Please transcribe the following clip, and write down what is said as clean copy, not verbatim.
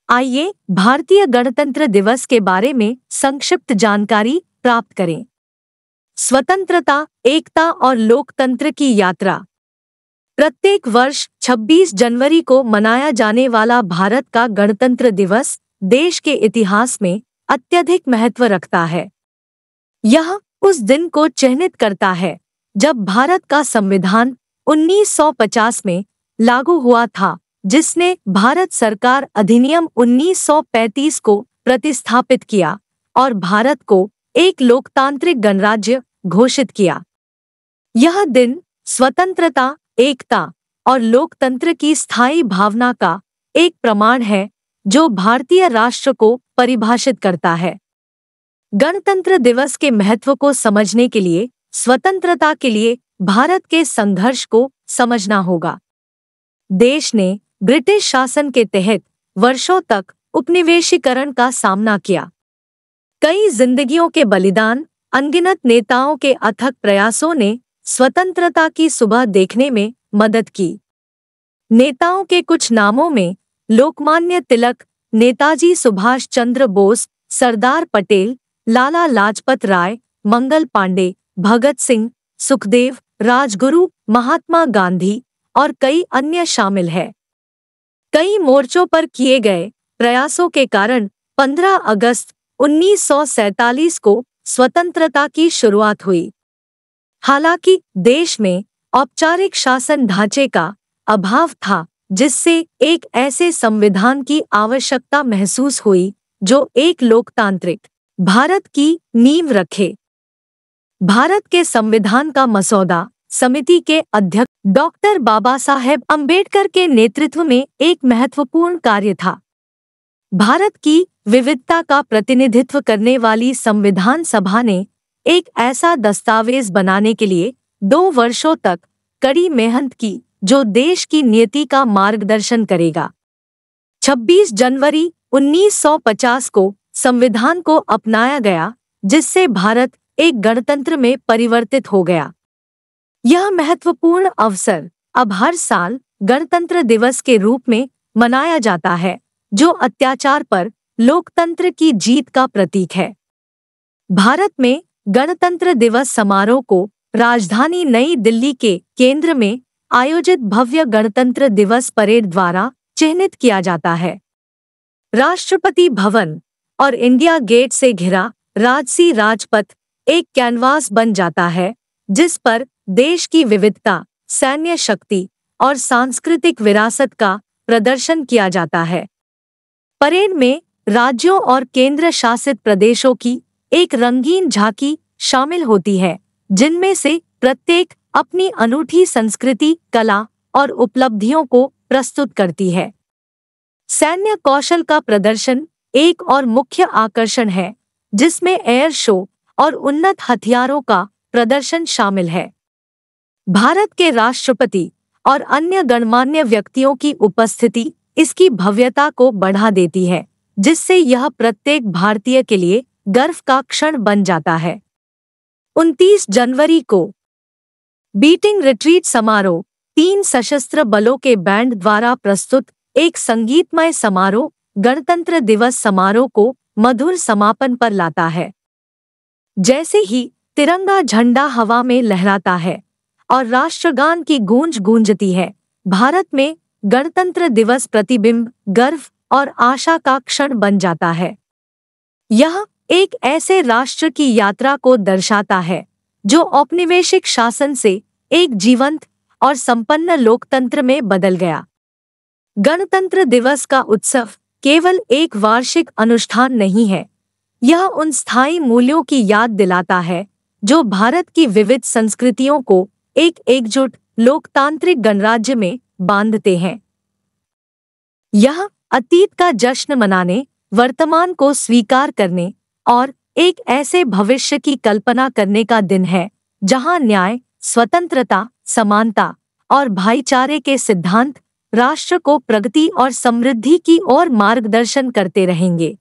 आइए भारतीय गणतंत्र दिवस के बारे में संक्षिप्त जानकारी प्राप्त करें। स्वतंत्रता, एकता और लोकतंत्र की यात्रा। प्रत्येक वर्ष 26 जनवरी को मनाया जाने वाला भारत का गणतंत्र दिवस देश के इतिहास में अत्यधिक महत्व रखता है। यह उस दिन को चिह्नित करता है जब भारत का संविधान 1950 में लागू हुआ था, जिसने भारत सरकार अधिनियम 1935 को प्रतिस्थापित किया और भारत को एक लोकतांत्रिक गणराज्य घोषित किया। यह दिन स्वतंत्रता, एकता और लोकतंत्र की स्थायी भावना का एक प्रमाण है जो भारतीय राष्ट्र को परिभाषित करता है। गणतंत्र दिवस के महत्व को समझने के लिए स्वतंत्रता के लिए भारत के संघर्ष को समझना होगा। देश ने ब्रिटिश शासन के तहत वर्षों तक उपनिवेशीकरण का सामना किया। कई जिंदगियों के बलिदान, अनगिनत नेताओं के अथक प्रयासों ने स्वतंत्रता की सुबह देखने में मदद की। नेताओं के कुछ नामों में लोकमान्य तिलक, नेताजी सुभाष चंद्र बोस, सरदार पटेल, लाला लाजपत राय, मंगल पांडे, भगत सिंह, सुखदेव, राजगुरु, महात्मा गांधी और कई अन्य शामिल हैं। कई मोर्चों पर किए गए प्रयासों के कारण 15 अगस्त 1947 को स्वतंत्रता की शुरुआत हुई। हालांकि देश में औपचारिक शासन ढांचे का अभाव था, जिससे एक ऐसे संविधान की आवश्यकता महसूस हुई जो एक लोकतांत्रिक भारत की नींव रखे। भारत के संविधान का मसौदा समिति के अध्यक्ष डॉक्टर बाबा साहेब अम्बेडकर के नेतृत्व में एक महत्वपूर्ण कार्य था। भारत की विविधता का प्रतिनिधित्व करने वाली संविधान सभा ने एक ऐसा दस्तावेज बनाने के लिए 2 वर्षों तक कड़ी मेहनत की जो देश की नीति का मार्गदर्शन करेगा। 26 जनवरी 1950 को संविधान को अपनाया गया, जिससे भारत एक गणतंत्र में परिवर्तित हो गया। यह महत्वपूर्ण अवसर अब हर साल गणतंत्र दिवस के रूप में मनाया जाता है, जो अत्याचार पर लोकतंत्र की जीत का प्रतीक है। भारत में गणतंत्र दिवस समारोह को राजधानी नई दिल्ली के केंद्र में आयोजित भव्य गणतंत्र दिवस परेड द्वारा चिह्नित किया जाता है। राष्ट्रपति भवन और इंडिया गेट से घिरा राजसी राजपथ एक कैनवास बन जाता है, जिस पर देश की विविधता, सैन्य शक्ति और सांस्कृतिक विरासत का प्रदर्शन किया जाता है। परेड में राज्यों और केंद्र शासित प्रदेशों की एक रंगीन झांकी शामिल होती है, जिनमें से प्रत्येक अपनी अनूठी संस्कृति, कला और उपलब्धियों को प्रस्तुत करती है। सैन्य कौशल का प्रदर्शन एक और मुख्य आकर्षण है, जिसमें एयर शो और उन्नत हथियारों का प्रदर्शन शामिल है। भारत के राष्ट्रपति और अन्य गणमान्य व्यक्तियों की उपस्थिति इसकी भव्यता को बढ़ा देती है, जिससे यह प्रत्येक भारतीय के लिए गर्व का क्षण बन जाता है। 29 जनवरी को बीटिंग रिट्रीट समारोह 3 सशस्त्र बलों के बैंड द्वारा प्रस्तुत एक संगीतमय समारोह गणतंत्र दिवस समारोह को मधुर समापन पर लाता है। जैसे ही तिरंगा झंडा हवा में लहराता है और राष्ट्रगान की गूंज गूंजती है, भारत में गणतंत्र दिवस प्रतिबिंब, गर्व और आशा का क्षण बन जाता है। यह एक ऐसे राष्ट्र की यात्रा को दर्शाता है जो औपनिवेशिक शासन से एक जीवंत और संपन्न लोकतंत्र में बदल गया। गणतंत्र दिवस का उत्सव केवल एक वार्षिक अनुष्ठान नहीं है, यह उन स्थायी मूल्यों की याद दिलाता है जो भारत की विविध संस्कृतियों को एक एकजुट लोकतांत्रिक गणराज्य में बांधते हैं। यह अतीत का जश्न मनाने, वर्तमान को स्वीकार करने और एक ऐसे भविष्य की कल्पना करने का दिन है जहां न्याय, स्वतंत्रता, समानता और भाईचारे के सिद्धांत राष्ट्र को प्रगति और समृद्धि की ओर मार्गदर्शन करते रहेंगे।